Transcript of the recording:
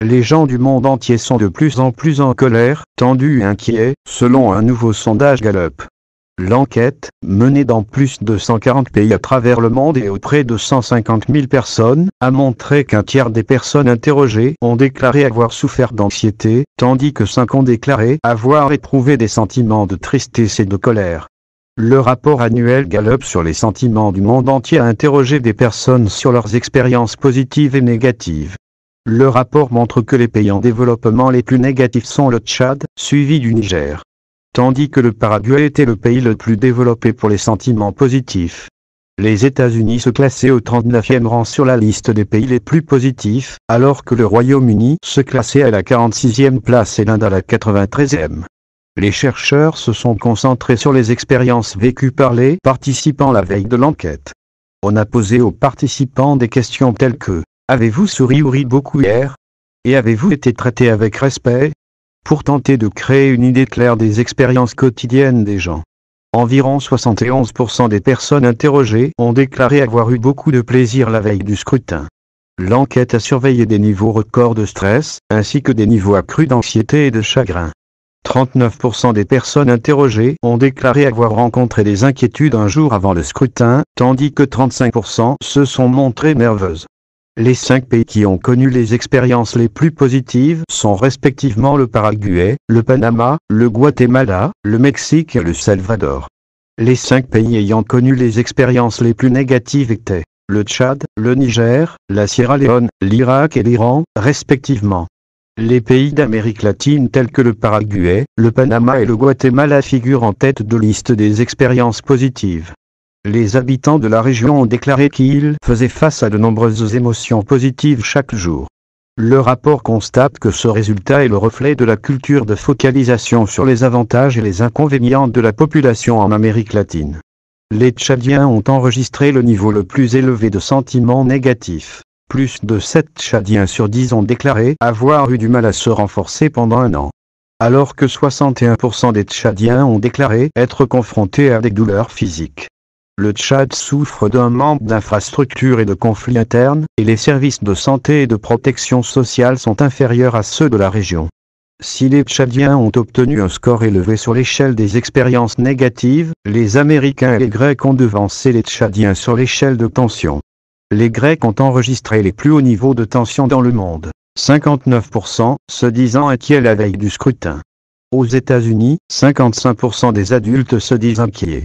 Les gens du monde entier sont de plus en plus en colère, tendus et inquiets, selon un nouveau sondage Gallup. L'enquête, menée dans plus de 140 pays à travers le monde et auprès de 150 000 personnes, a montré qu'un tiers des personnes interrogées ont déclaré avoir souffert d'anxiété, tandis que 5 ont déclaré avoir éprouvé des sentiments de tristesse et de colère. Le rapport annuel Gallup sur les sentiments du monde entier a interrogé des personnes sur leurs expériences positives et négatives. Le rapport montre que les pays en développement les plus négatifs sont le Tchad, suivi du Niger. Tandis que le Paraguay était le pays le plus développé pour les sentiments positifs. Les États-Unis se classaient au 39e rang sur la liste des pays les plus positifs, alors que le Royaume-Uni se classait à la 46e place et l'Inde à la 93e. Les chercheurs se sont concentrés sur les expériences vécues par les participants la veille de l'enquête. On a posé aux participants des questions telles que « Avez-vous souri ou ri beaucoup hier ? Et avez-vous été traité avec respect ?» pour tenter de créer une idée claire des expériences quotidiennes des gens. Environ 71% des personnes interrogées ont déclaré avoir eu beaucoup de plaisir la veille du scrutin. L'enquête a surveillé des niveaux records de stress, ainsi que des niveaux accrus d'anxiété et de chagrin. 39% des personnes interrogées ont déclaré avoir rencontré des inquiétudes un jour avant le scrutin, tandis que 35% se sont montrées nerveuses. Les 5 pays qui ont connu les expériences les plus positives sont respectivement le Paraguay, le Panama, le Guatemala, le Mexique et le Salvador. Les 5 pays ayant connu les expériences les plus négatives étaient le Tchad, le Niger, la Sierra Leone, l'Irak et l'Iran, respectivement. Les pays d'Amérique latine tels que le Paraguay, le Panama et le Guatemala figurent en tête de liste des expériences positives. Les habitants de la région ont déclaré qu'ils faisaient face à de nombreuses émotions positives chaque jour. Le rapport constate que ce résultat est le reflet de la culture de focalisation sur les avantages et les inconvénients de la population en Amérique latine. Les Tchadiens ont enregistré le niveau le plus élevé de sentiments négatifs. Plus de 7 Tchadiens sur 10 ont déclaré avoir eu du mal à se renforcer pendant un an. Alors que 61% des Tchadiens ont déclaré être confrontés à des douleurs physiques. Le Tchad souffre d'un manque d'infrastructures et de conflits internes, et les services de santé et de protection sociale sont inférieurs à ceux de la région. Si les Tchadiens ont obtenu un score élevé sur l'échelle des expériences négatives, les Américains et les Grecs ont devancé les Tchadiens sur l'échelle de tension. Les Grecs ont enregistré les plus hauts niveaux de tension dans le monde, 59% se disant inquiets la veille du scrutin. Aux États-Unis, 55% des adultes se disent inquiets.